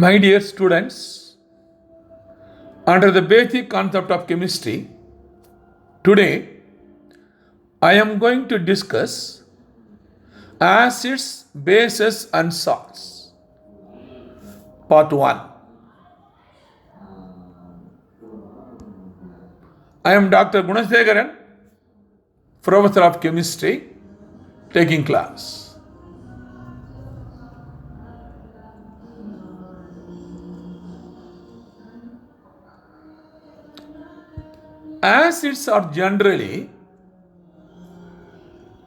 My dear students, under the basic concept of chemistry, today I am going to discuss acids, bases, and salts. Part 1. I am Dr. Gunasegaran, Professor of Chemistry, taking class. Acids are generally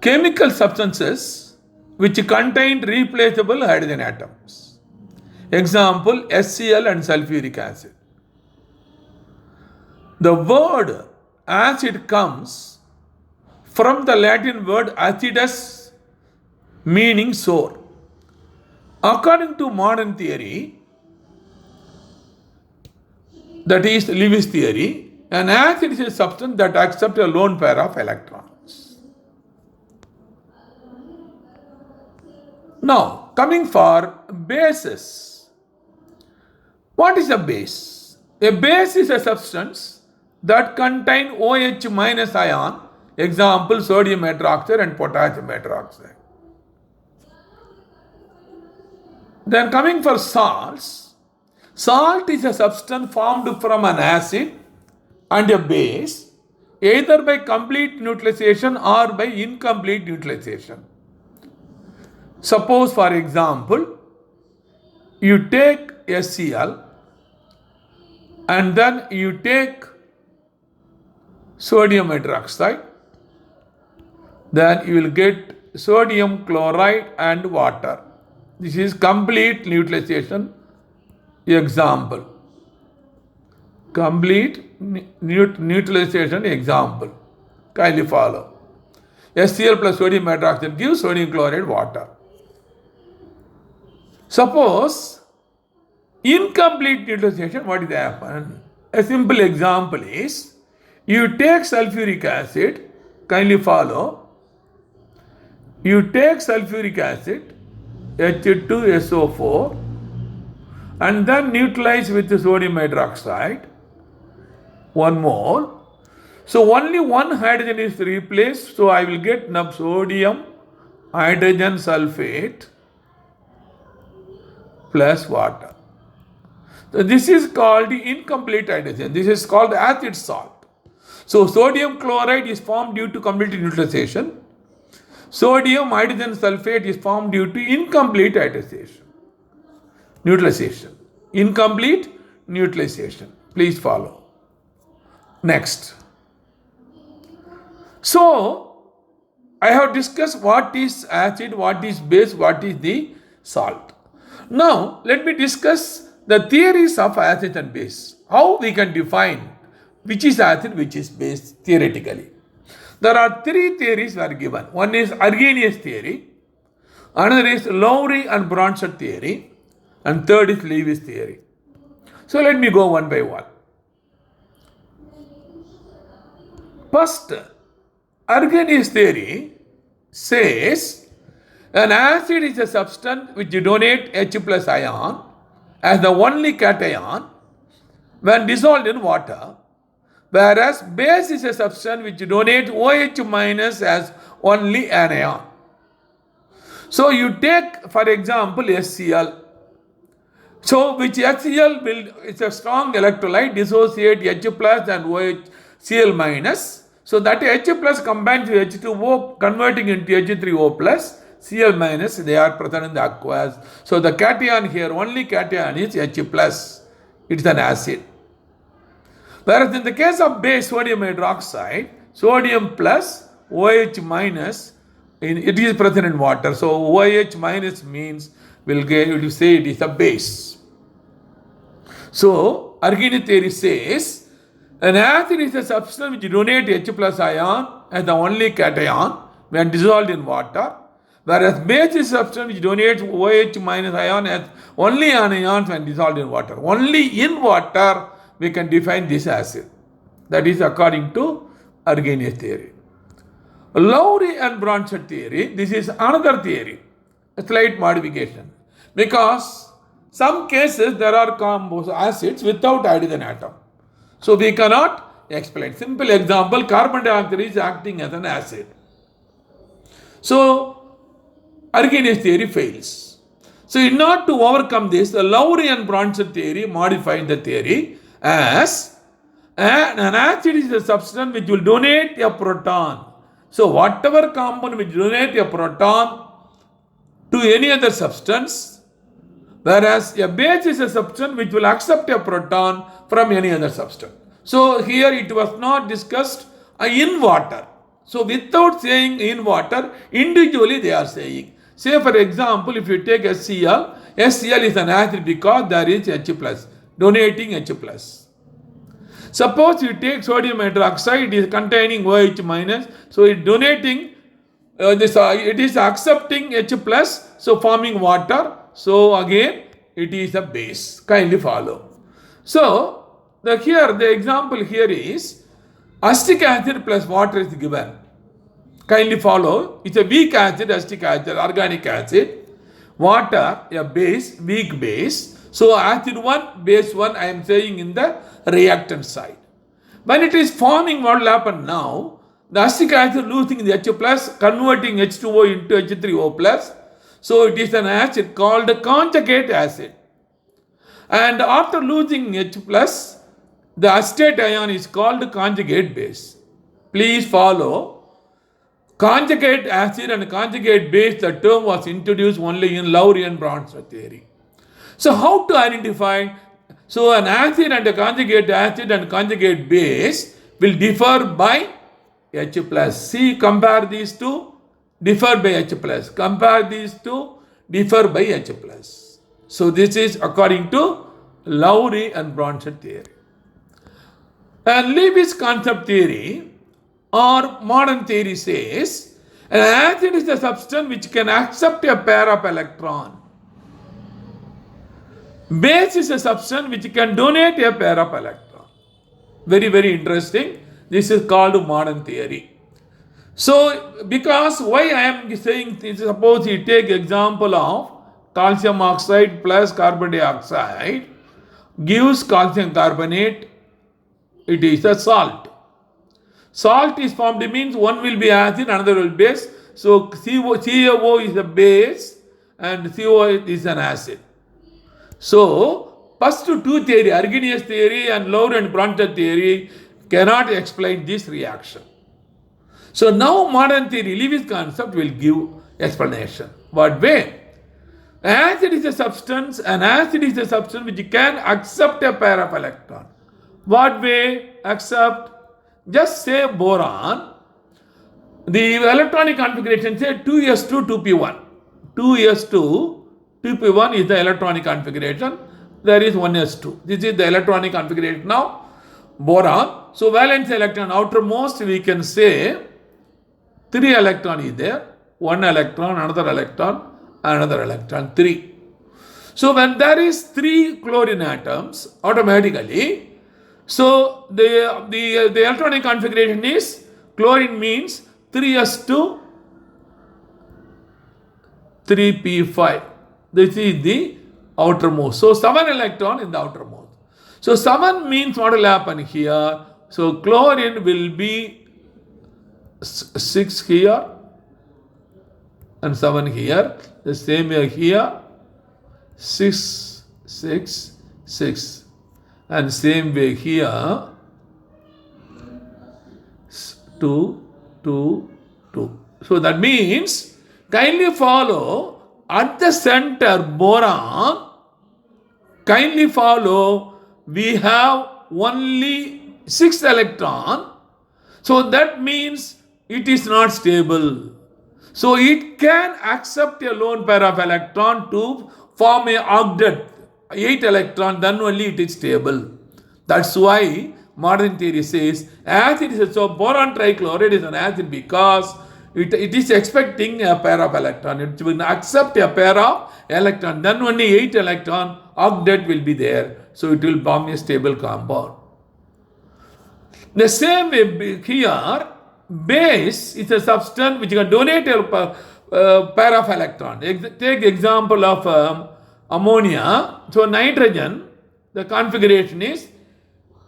chemical substances which contain replaceable hydrogen atoms. Example, HCl and sulfuric acid. The word acid comes from the Latin word acidus, meaning sour. According to modern theory, that is Lewis theory, an acid is a substance that accepts a lone pair of electrons. Now, coming for bases. What is a base? A base is a substance that contains OH minus ion, example sodium hydroxide and potassium hydroxide. Then coming for salts. Salt is a substance formed from an acid and a base, either by complete neutralization or by incomplete neutralization. Suppose, for example, you take HCl and then you take sodium hydroxide, then you will get sodium chloride and water. This is complete neutralization example. Complete neutralization example. Kindly follow. HCl plus sodium hydroxide gives sodium chloride water. Suppose incomplete neutralization, what will happen? A simple example is you take sulfuric acid, kindly follow. You take sulfuric acid, H2SO4, and then neutralize with the sodium hydroxide. One more. So only one hydrogen is replaced. So I will get sodium hydrogen sulfate plus water. So this is called the incomplete hydrogen. This is called acid salt. So sodium chloride is formed due to complete neutralization. Sodium hydrogen sulfate is formed due to incomplete neutralization. Incomplete neutralization. Please follow. Next. So, I have discussed what is acid, what is base, what is the salt. Now, let me discuss the theories of acid and base. How we can define which is acid, which is base theoretically. There are three theories that are given. One is Arrhenius theory, another is Lowry and Bronsted theory, and third is Lewis theory. So let me go one by one. First, Arrhenius theory says an acid is a substance which donates H plus ion as the only cation when dissolved in water, whereas base is a substance which donates OH minus as only an ion. So you take, for example, HCl. So which HCl it's a strong electrolyte, dissociate H plus and OHCl minus. So that H plus combines with H2O, converting into H3O plus, Cl minus, they are present in the aqueous. So the cation here, only cation is H plus. It's an acid. Whereas in the case of base sodium hydroxide, sodium plus OH minus, it is present in water. So OH minus means we'll say it is a base. So Arrhenius theory says an acid is a substance which donates H plus ion as the only cation when dissolved in water, whereas base is a substance which donates OH minus ion as only an ion when dissolved in water. Only in water we can define this acid. That is according to Arrhenius theory. Lowry and Bronsted theory, this is another theory, a slight modification. Because Some cases there are acids without hydrogen atom. So we cannot explain. Simple example, carbon dioxide is acting as an acid. So Arrhenius theory fails. So in order to overcome this, the Lowry and Bronsted theory modified the theory as an acid is a substance which will donate a proton. So whatever compound which donate a proton to any other substance, whereas a base is a substance which will accept a proton from any other substance. So here it was not discussed in water. So without saying in water, individually they are saying. Say for example, if you take HCl, HCl is an acid because there is H plus, donating H plus. Suppose you take sodium hydroxide, it is containing OH minus, so it donating it is accepting H plus, so forming water. So again, it is a base. Kindly follow. So the example here is acetic acid plus water is given. Kindly follow. It's a weak acid, acetic acid, organic acid. Water, a base, weak base. So acid 1, base 1, I am saying in the reactant side. When it is forming, what will happen now? The acetic acid losing the H plus, converting H2O into H3O plus. So it is an acid called conjugate acid. And after losing H plus, the acetate ion is called conjugate base. Please follow. Conjugate acid and conjugate base, the term was introduced only in Lowry and Bronsted theory. So how to identify? So an acid and a conjugate acid and conjugate base will differ by H plus. See, compare these two, differ by H plus. Compare these two, differ by H plus. So this is according to Lowry and Bronsted theory. And Lewis concept theory or modern theory says an acid is a substance which can accept a pair of electrons. Base is a substance which can donate a pair of electrons. Very, very interesting. This is called modern theory. So, because why I am saying this, suppose you take example of calcium oxide plus carbon dioxide gives calcium carbonate, it is a salt. Salt is formed, it means one will be acid, another will be base. So CaO is a base and CO is an acid. So first two theory, Arrhenius theory and Lowry and Bronsted theory cannot explain this reaction. So now modern theory, Lewis concept will give explanation. What way? Acid is a substance, an acid is a substance which can accept a pair of electrons. What way? Accept. Just say boron. The electronic configuration say 2s2 2p1. 2s2 2p1 is the electronic configuration. There is 1s2. This is the electronic configuration now. Boron. So valence electron outermost we can say 3 electron is there. 1 electron, another electron, another electron, 3. So when there is 3 chlorine atoms, automatically, so the electronic configuration is chlorine means 3s2 3p5. This is the outermost. So 7 electron in the outermost. So 7 means what will happen here? So chlorine will be 6 here and 7 here. The same here 6, 6, 6. And same way here 2, 2, 2. So that means kindly follow at the center boron, kindly follow, we have only 6 electron. So that means it is not stable. So it can accept a lone pair of electron to form a octet, 8 electron, then only it is stable. That's why modern theory says acid is so boron trichloride is an acid because it is expecting a pair of electron. It will accept a pair of electron, then only 8 electron octet will be there. So it will form a stable compound. The same way here, base is a substance which can donate a pair of electrons. Take example of ammonia. So nitrogen, the configuration is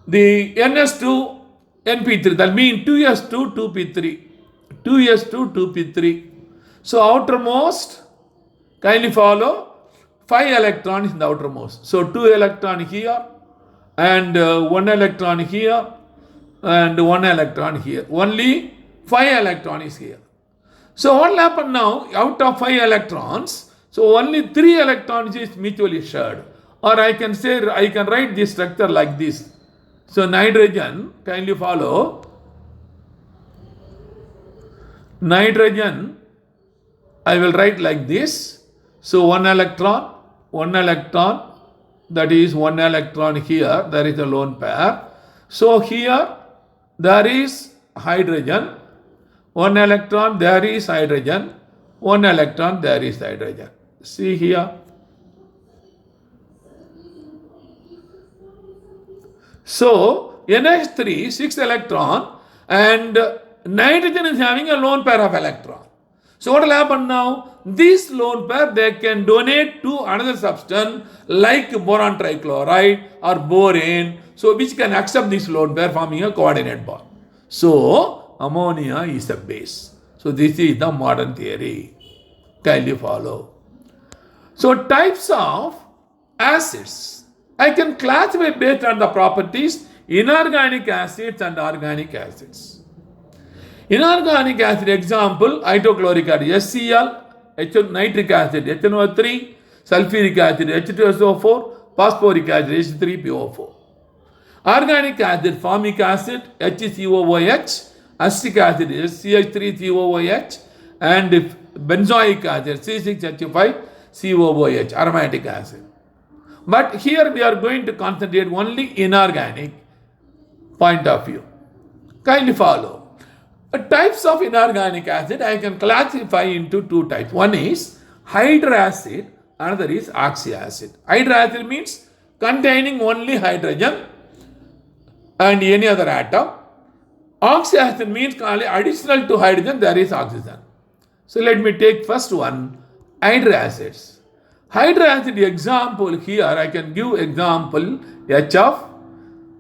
the NS2 NP3. That means 2s2 2p3. 2s2 2p3. So outermost, kindly follow, 5 electrons in the outermost. So 2 electron here and 1 electron here and 1 electron here. Only 5 electron is here. So what will happen now? Out of 5 electrons, so only 3 electrons is mutually shared. Or I can say, I can write this structure like this. So nitrogen, kindly follow. Nitrogen, I will write like this. So 1 electron, that is 1 electron here, there is a lone pair. So here, there is hydrogen. 1 electron, there is hydrogen. 1 electron, there is hydrogen. See here. So NH3, 6 electron, and nitrogen is having a lone pair of electron. So what will happen now? This lone pair, they can donate to another substance like boron trichloride or boron, so which can accept this lone pair, forming a coordinate bond. So ammonia is a base. So this is the modern theory. Kindly follow. So types of acids. I can classify based on the properties inorganic acids and organic acids. Inorganic acid example, hydrochloric acid, HCl, nitric acid, HNO3, sulfuric acid, H2SO4, phosphoric acid, H3PO4. Organic acid, formic acid, HCOOH, acetic acid, CH3COOH, and benzoic acid, C6H5COOH, aromatic acid. But here we are going to concentrate only inorganic point of view. Kindly follow. Types of inorganic acid I can classify into 2 types. One is hydroacid, another is oxyacid. Hydroacid means containing only hydrogen and any other atom. Oxyacid means additional to hydrogen there is oxygen. So let me take first one, hydroacids. Hydroacid example here I can give example HF,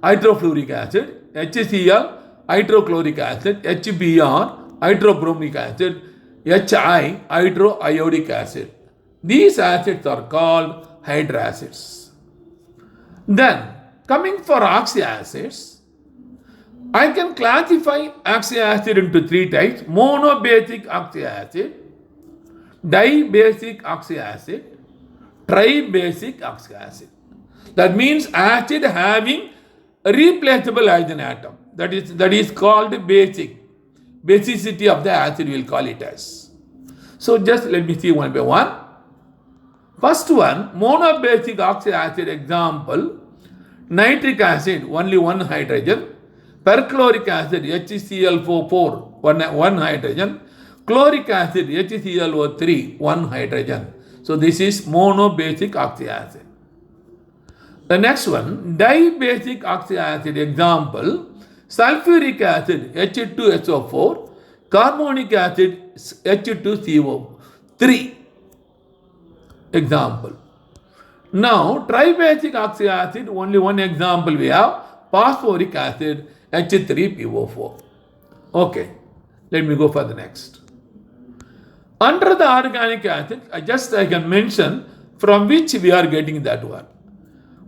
hydrofluoric acid, HCl, hydrochloric acid, HBr, hydrobromic acid, HI, hydroiodic acid. These acids are called hydroacids. Then, coming for oxyacids, I can classify oxyacid into 3 types: monobasic oxyacid, dibasic oxyacid, tribasic oxyacid. That means acid having a replaceable hydrogen atom. That is called basic. Basicity of the acid we'll call it as. So just let me see one by one. First one, monobasic oxyacid example, nitric acid, only 1 hydrogen, perchloric acid, HCl4, 1 hydrogen, chloric acid, HClO3, 1 hydrogen. So this is monobasic oxyacid. The next one, dibasic oxyacid example, sulfuric acid H2SO4, carbonic acid H2CO3. Example. Now, tribasic oxyacid, only 1 example we have, phosphoric acid H3PO4. Okay, let me go for the next. Under the organic acid, I can mention from which we are getting that one.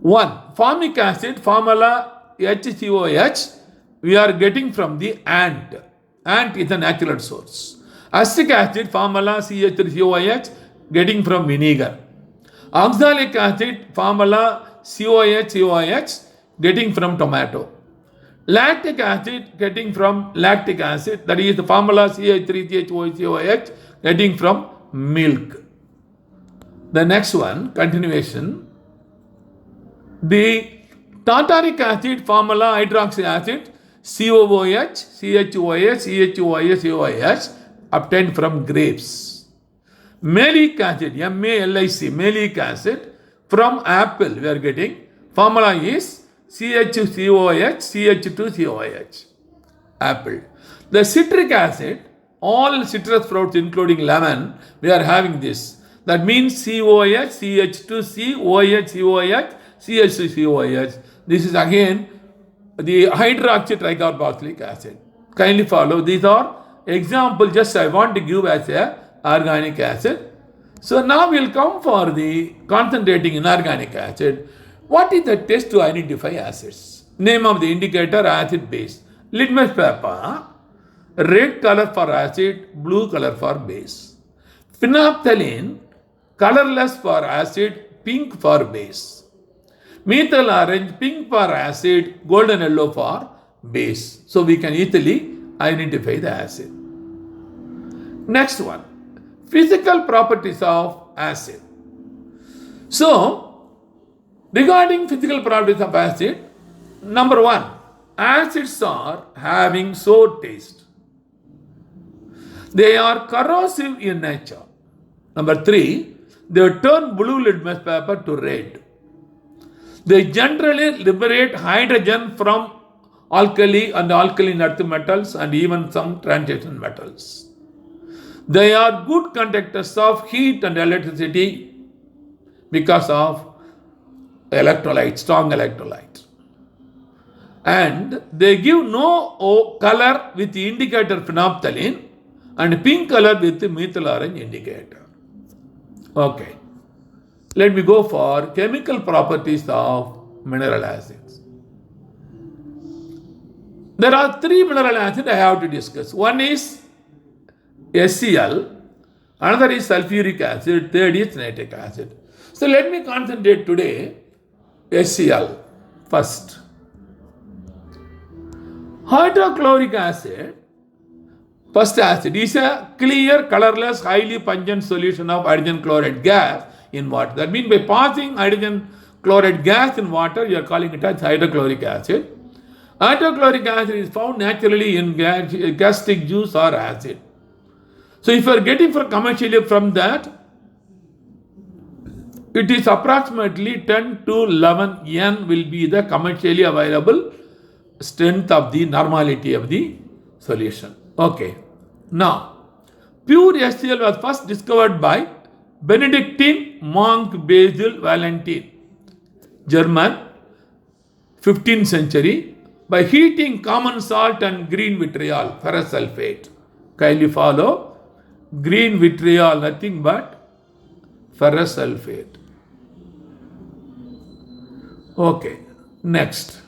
1. Formic acid, formula HCOH, we are getting from the ant. Ant is a natural source. Acetic acid, formula CH3COOH, getting from vinegar. Oxalic acid, formula COH, getting from tomato. Lactic acid, getting from lactic acid, that is the formula CH3COOH, getting from milk. The next one, continuation. The tartaric acid, formula hydroxy acid, COOH, COOH, obtained from grapes. Malic acid, MALIC, malic acid, from apple we are getting. Formula is CH2COH, CH2COH. Apple. The citric acid, all citrus fruits including lemon, we are having this. That means COH, CH2C, OH, COH, CH2COH. This is again the hydroxy tricarboxylic acid. Kindly follow. These are example just I want to give as a organic acid. So now we'll come for the concentrating inorganic acid. What is the test to identify acids? Name of the indicator, acid base. Litmus paper, red color for acid, blue color for base. Phenolphthalein, colorless for acid, pink for base. Methyl orange, pink for acid, golden yellow for base. So we can easily identify the acid. Next one, physical properties of acid. So, regarding physical properties of acid, number one, acids are having sour taste. They are corrosive in nature. Number three, they turn blue litmus paper to red. They generally liberate hydrogen from alkali and alkaline earth metals and even some transition metals. They are good conductors of heat and electricity because of electrolyte, strong electrolyte. And they give no color with the indicator phenolphthalein and pink color with the methyl orange indicator. Okay. Let me go for chemical properties of mineral acids. There are three mineral acids I have to discuss. One is HCl, another is sulfuric acid, third is nitric acid. So let me concentrate today HCl first. Hydrochloric acid, first acid, is a clear, colorless, highly pungent solution of hydrogen chloride gas in water. That means by passing hydrogen chloride gas in water, you are calling it as hydrochloric acid. Hydrochloric acid is found naturally in gastric juice or acid. So if you are getting commercially from that, it is approximately 10 to 11 N will be the commercially available strength of the normality of the solution. Okay. Now, pure HCl was first discovered by Benedictine monk Basil Valentine, German, 15th century, by heating common salt and green vitriol, ferrous sulfate. Kindly follow. Green vitriol, nothing but ferrous sulfate. Okay, next.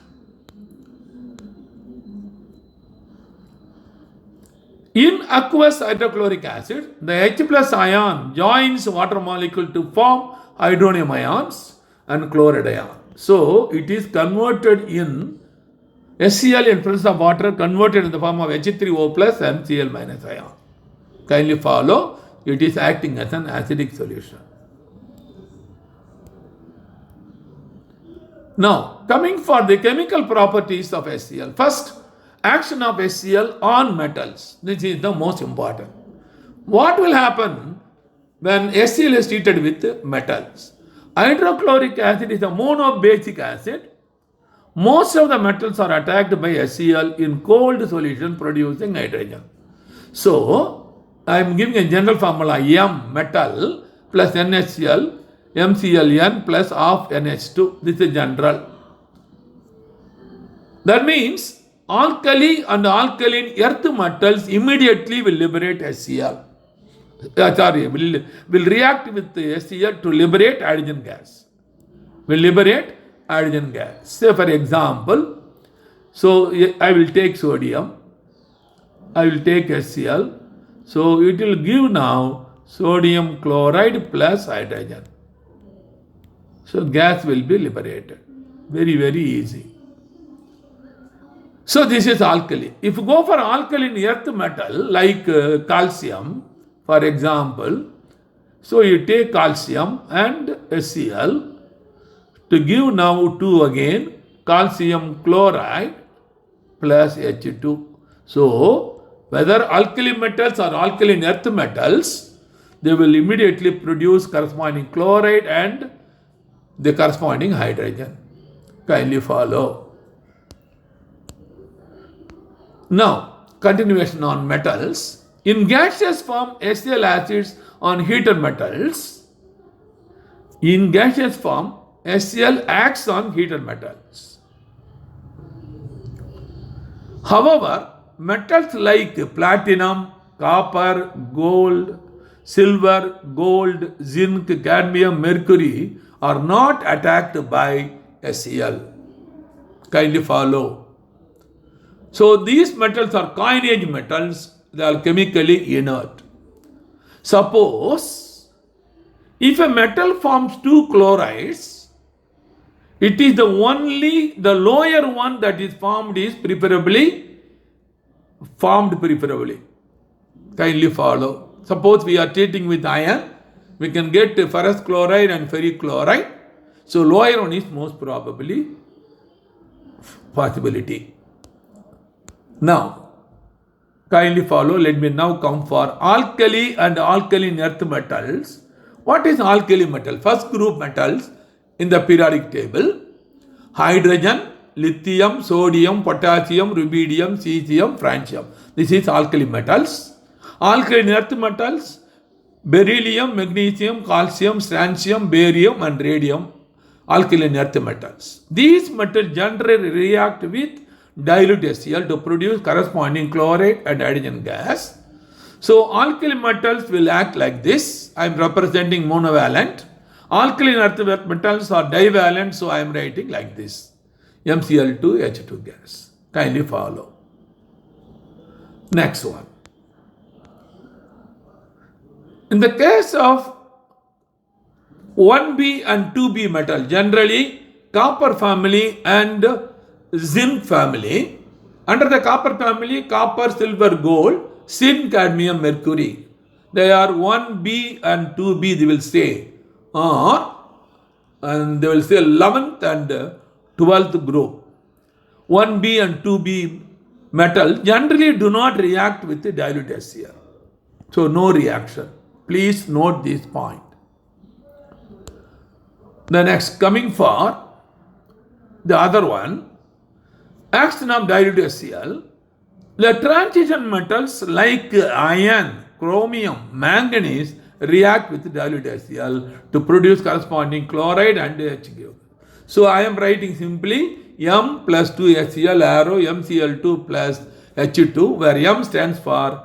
In aqueous hydrochloric acid, the H plus ion joins water molecule to form hydronium ions and chloride ion. So, it is converted in HCl in presence of water, converted in the form of H3O plus MCl minus ion. Kindly follow, it is acting as an acidic solution. Now, coming for the chemical properties of HCl. First, action of HCl on metals. This is the most important. What will happen when HCl is treated with metals? Hydrochloric acid is a monobasic acid. Most of the metals are attacked by HCl in cold solution producing hydrogen. So, I am giving a general formula M metal plus NHCl, MClN plus half NH2. This is general. That means alkali and alkaline earth metals immediately will liberate HCl. Will react with the HCl to liberate hydrogen gas. Will liberate hydrogen gas. Say for example, so I will take sodium, I will take HCl, so it will give now sodium chloride plus hydrogen. So gas will be liberated. Very, very easy. So this is alkali. If you go for alkaline earth metal like calcium, for example, so you take calcium and HCl to give now 2 again, calcium chloride plus H2. So, whether alkali metals or alkaline earth metals, they will immediately produce corresponding chloride and the corresponding hydrogen. Kindly follow. Now, continuation on metals. In gaseous form, HCl acids on heated metals In gaseous form, HCl acts on heated metals. However, metals like platinum, copper, gold, silver, gold, zinc, cadmium, mercury are not attacked by HCl. Kindly follow. So these metals are coinage metals, they are chemically inert. Suppose if a metal forms two chlorides, it is the lower one that is formed preferably. Kindly follow. Suppose we are treating with iron, we can get ferrous chloride and ferric chloride. So lower one is most probably possibility. Now, kindly follow. Let me now come for alkali and alkaline earth metals. What is alkali metal? First group metals in the periodic table: hydrogen, lithium, sodium, potassium, rubidium, cesium, francium. This is alkali metals. Alkaline earth metals: beryllium, magnesium, calcium, strontium, barium and radium. Alkaline earth metals. These metals generally react with dilute HCl to produce corresponding chloride and hydrogen gas. So alkali metals will act like this. I am representing monovalent. Alkaline earth metals are divalent, so I am writing like this: MCl2H2 gas. Kindly follow. Next one. In the case of 1B and 2B metal, generally copper family and zinc family. Under the copper family, copper, silver, gold, zinc, cadmium, mercury. They are 1B and 2B, they will say. And they will say 11th and 12th group. 1B and 2B metal generally do not react with the dilute HCl. So no reaction. Please note this point. The next, coming for the other one, action of dilute HCl. The transition metals like iron, chromium, manganese react with dilute HCl to produce corresponding chloride and HCl. So I am writing simply M plus 2 HCl arrow MCl2 plus H2, where M stands for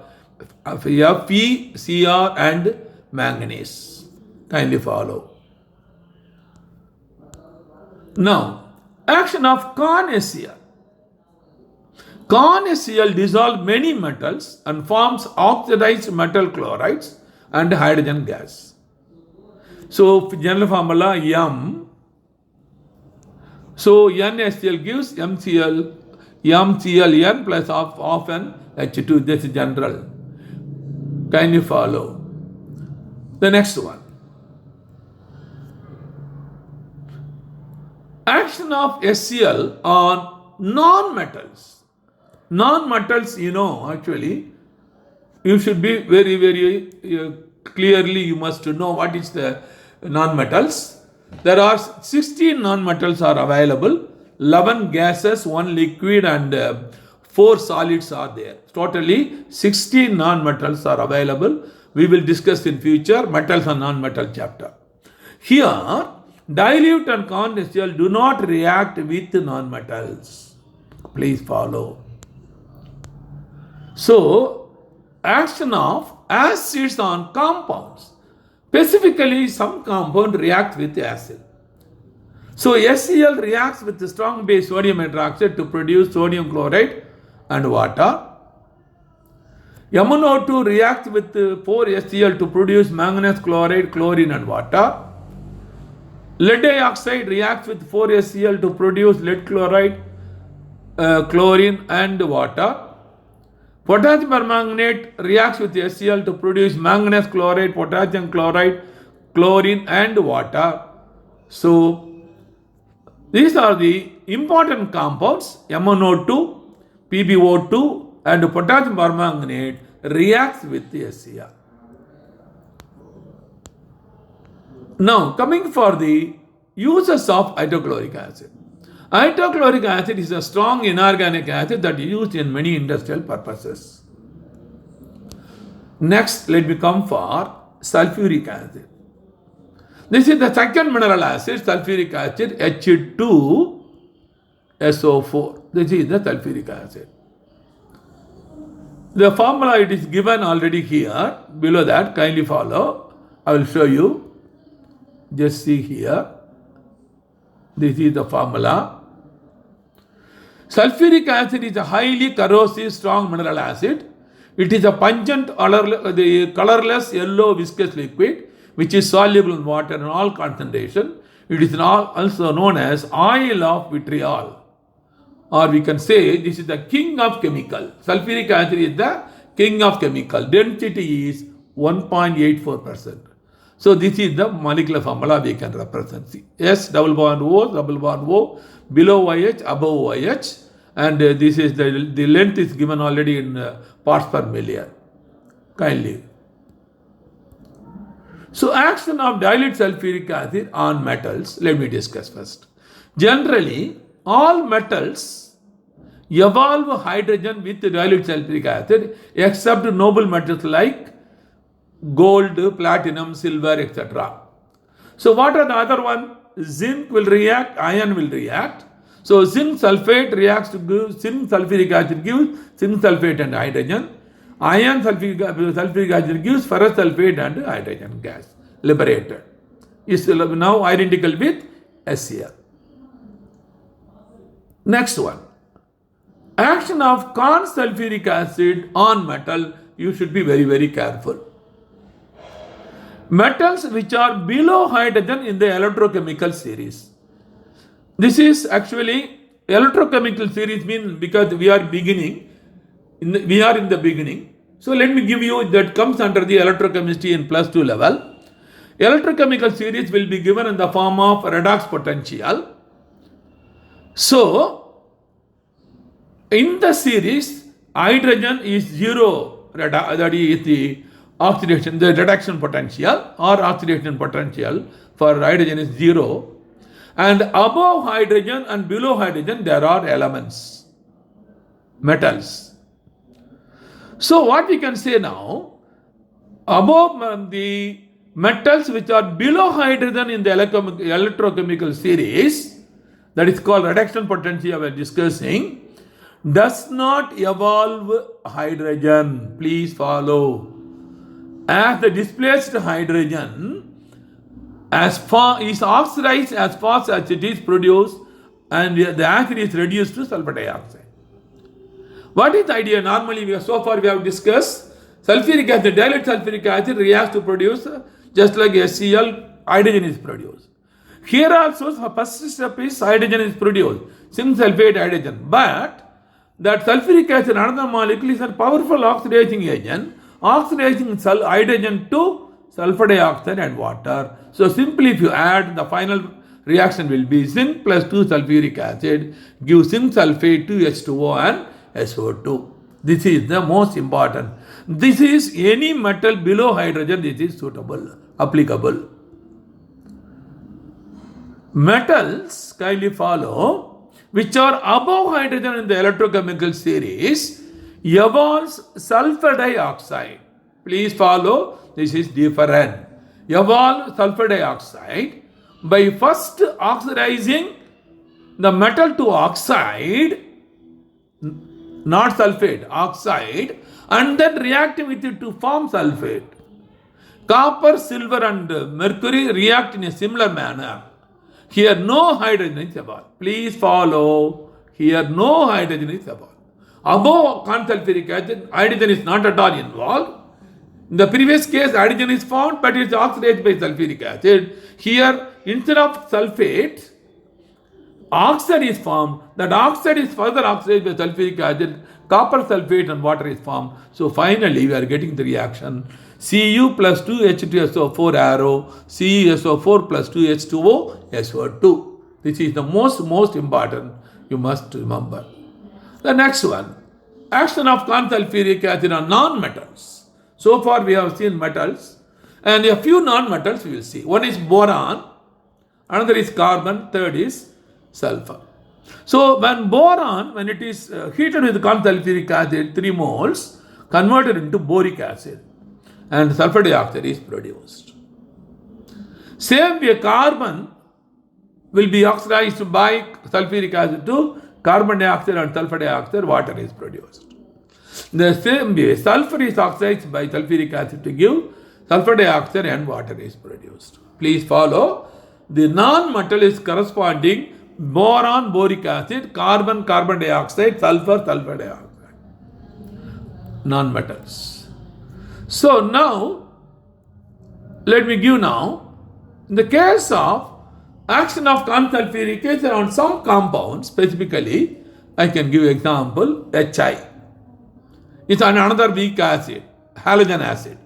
Fe, Cr and manganese. Kindly follow. Now, action of con HCl. Con HCl dissolves many metals and forms oxidized metal chlorides and hydrogen gas. So, general formula M. So, NaCl gives MCl plus of an H2. This is general. Kindly follow. The next one. Action of HCl on non-metals. Non-metals, actually, you should be very, very clearly, you must know what is the non-metals. There are 16 non-metals are available, 11 gases, 1 liquid and 4 solids are there. Totally 16 non-metals are available. We will discuss in future metals and non-metal chapter. Here, dilute and con HCl do not react with non-metals. Please follow. So, action of acids on compounds. Specifically, some compound react with acid. So, HCl reacts with the strong base sodium hydroxide to produce sodium chloride and water. MnO2 reacts with 4HCl to produce manganese chloride, chlorine and water. Lead dioxide reacts with 4HCl to produce lead chloride, chlorine and water. Potassium permanganate reacts with HCl to produce manganese chloride, potassium chloride, chlorine and water. So, these are the important compounds. MnO2, PbO2 and potassium permanganate reacts with the HCl. Now, coming for the uses of hydrochloric acid. Hydrochloric acid is a strong inorganic acid that is used in many industrial purposes. Next, let me come for sulfuric acid. This is the second mineral acid, sulfuric acid, H2SO4. This is the sulfuric acid. The formula, it is given already here. Below that, kindly follow. I will show you. Just see here. This is the formula. Sulfuric acid is a highly corrosive, strong mineral acid. It is a pungent, colorless, yellow, viscous liquid which is soluble in water in all concentration. It is also known as oil of vitriol. Or we can say this is the king of chemical. Sulfuric acid is the king of chemical. Density is 1.84%. So this is the molecular formula we can represent. See, S double bond O, below OH, above OH, and this is the length is given already in parts per million. Kindly. So action of dilute sulfuric acid on metals, let me discuss first. Generally, all metals evolve hydrogen with dilute sulfuric acid except noble metals like gold, platinum, silver, etc. So what are the other one? Zinc will react, iron will react. So zinc sulfate reacts to give zinc sulfuric acid gives zinc sulfate and hydrogen. Iron sulfuric acid gives ferrous sulfate and hydrogen gas liberated. Is now identical with HCl. Next one. Action of corn sulfuric acid on metal, you should be very, very careful. Metals which are below hydrogen in the electrochemical series. This is actually electrochemical series means because we are beginning, we are in the beginning. So let me give you that comes under the electrochemistry in +2 level. Electrochemical series will be given in the form of redox potential. So in the series, hydrogen is zero, that is the oxidation, the reduction potential or oxidation potential for hydrogen is zero. And above hydrogen and below hydrogen, there are elements, metals. So what we can say now, above the metals which are below hydrogen in the electrochemical series, that is called reduction potential we are discussing, does not evolve hydrogen. Please follow. As the displaced hydrogen is oxidized as fast as it is produced, and the acid is reduced to sulfur dioxide. What is the idea? Normally, so far we have discussed sulfuric acid, dilute sulfuric acid reacts to produce, just like HCl, hydrogen is produced. Here also, the first step is hydrogen is produced, zinc sulfate hydrogen. But that sulfuric acid, another molecule, is a powerful oxidizing agent, oxidizing hydrogen to sulfur dioxide and water. So simply if you add, the final reaction will be zinc plus 2 sulfuric acid gives zinc sulfate to H2O and SO2. This is the most important. This is any metal below hydrogen, this is suitable, applicable. Metals, kindly follow, which are above hydrogen in the electrochemical series, evolves sulfur dioxide. Please follow, this is different. Evolve sulfur dioxide by first oxidizing the metal to oxide, not sulfate, oxide, and then reacting with it to form sulfate. Copper, silver and mercury react in a similar manner. Here no hydrogen is evolved. Please follow. Here no hydrogen is evolved. Above corn sulfuric acid, hydrogen is not at all involved. In the previous case, hydrogen is found, but it is oxidized by sulfuric acid. Here, instead of sulfate, oxide is formed. That oxide is further oxidized by sulfuric acid, copper sulfate and water is formed. So finally, we are getting the reaction Cu plus 2H2SO4 arrow, CuSO4 plus 2H2O SO2. This is the most important. You must remember. The next one, action of corn sulfuric acid on non-metals. So far we have seen metals and a few non-metals we will see. One is boron, another is carbon, third is sulfur. So when boron, when it is heated with corn sulfuric acid, 3 moles, converted into boric acid and sulfur dioxide is produced. Same way, carbon will be oxidized by sulfuric acid to carbon dioxide and sulfur dioxide, water is produced. The same way, sulfur is oxidized by sulfuric acid to give sulfur dioxide and water is produced. Please follow. The non-metal is corresponding boron, boric acid, carbon, carbon dioxide, sulfur, sulfur dioxide. Non-metals. So now, let me give now, in the case of action of consulfuric acid on some compounds, specifically, I can give example, HI. It's another weak acid, halogen acid.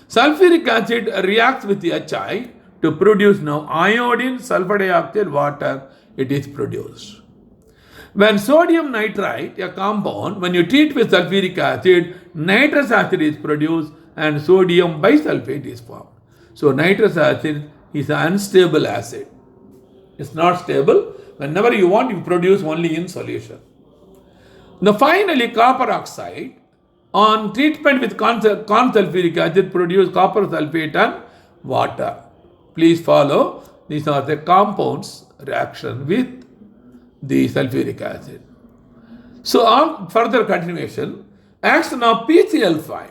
Sulfuric acid reacts with the HI to produce now iodine, sulfur dioxide, water, it is produced. When sodium nitrite, a compound, when you treat with sulfuric acid, nitrous acid is produced and sodium bisulfate is formed. So nitrous acid is an unstable acid. It's not stable. Whenever you want, you produce only in solution. Now finally, copper oxide, on treatment with consulfuric acid, produce copper sulfate and water. Please follow. These are the compounds reaction with the sulfuric acid. So on further continuation, action of PCl5.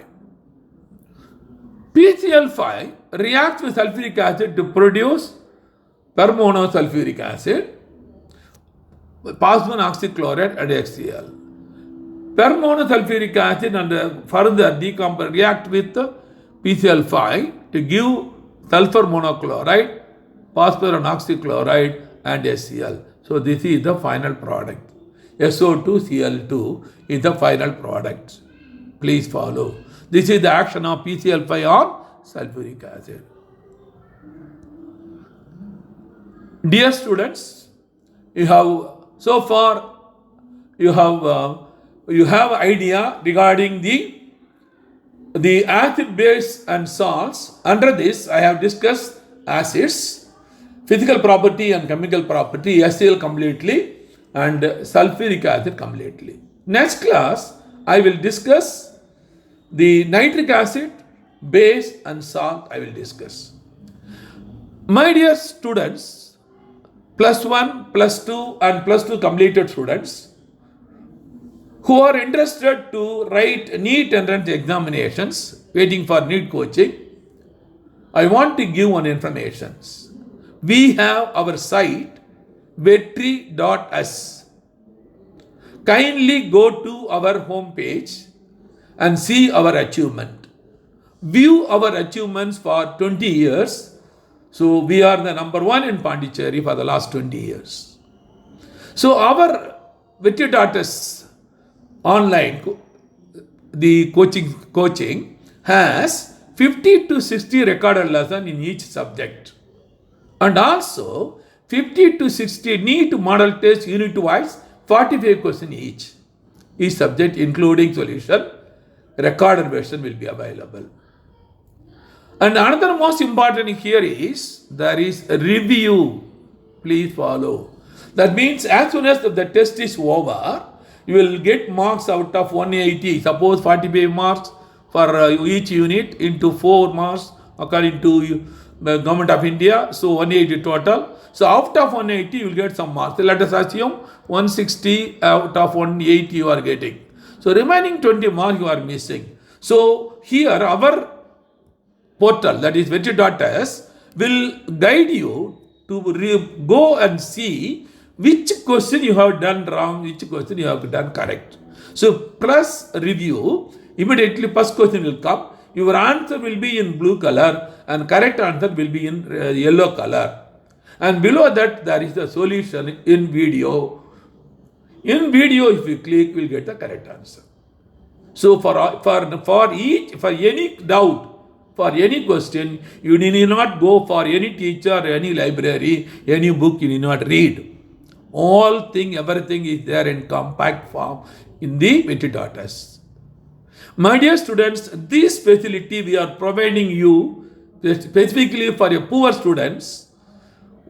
PCl5 reacts with sulfuric acid to produce permonosulfuric acid, phosphine oxychloride and HCl. Permonosulfuric acid and further decompose react with PCl5 to give sulfur monochloride, phosphor and oxychloride and HCl. So this is the final product. SO2Cl2 is the final product. Please follow. This is the action of PCl5 on sulfuric acid. Dear students, you have so far you have idea regarding the acid, base and salts. Under this, I have discussed acids, physical property and chemical property, HCl completely and sulfuric acid completely. Next class, I will discuss the nitric acid, base and salt I will discuss. My dear students, +1, +2 and +2 completed students who are interested to write NEET entrance examinations, waiting for NEET coaching, I want to give one information. We have our site vetri.us. Kindly go to our home page and see our achievement. View our achievements for 20 years. So we are the number one in Pondicherry for the last 20 years. So our vetri.us online, the coaching has 50 to 60 recorded lessons in each subject. And also 50 to 60 NEET model test unit wise, 45 questions each. Each subject including solution, recorded version will be available. And another most important here is there is a review. Please follow. That means as soon as the test is over, you will get marks out of 180. Suppose 45 marks for each unit into 4 marks according to Government of India. So 180 total. So out of 180 you will get some marks. So let us assume 160 out of 180 you are getting. So remaining 20 marks you are missing. So here our portal, that is vetri.us, will guide you to go and see which question you have done wrong, which question you have done correct. So plus review, immediately first question will come. Your answer will be in blue color and correct answer will be in yellow color. And below that there is the solution in video. In video, if you click, you will get the correct answer. So for any doubt, for any question, you need not go for any teacher, any library, any book you need not read. All thing, everything is there in compact form in the vetri.us. My dear students, this facility we are providing you specifically for your poor students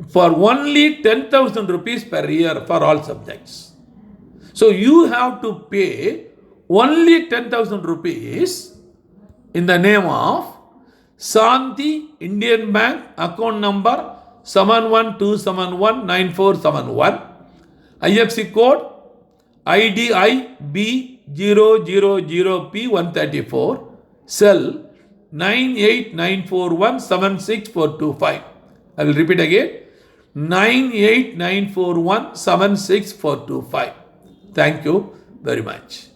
for only 10,000 rupees per year for all subjects. So you have to pay only 10,000 rupees in the name of Santi Indian Bank account number 7127194771. IFSC code IDIB000P134. Cell 989417645. I will repeat again. 989417645. Thank you very much.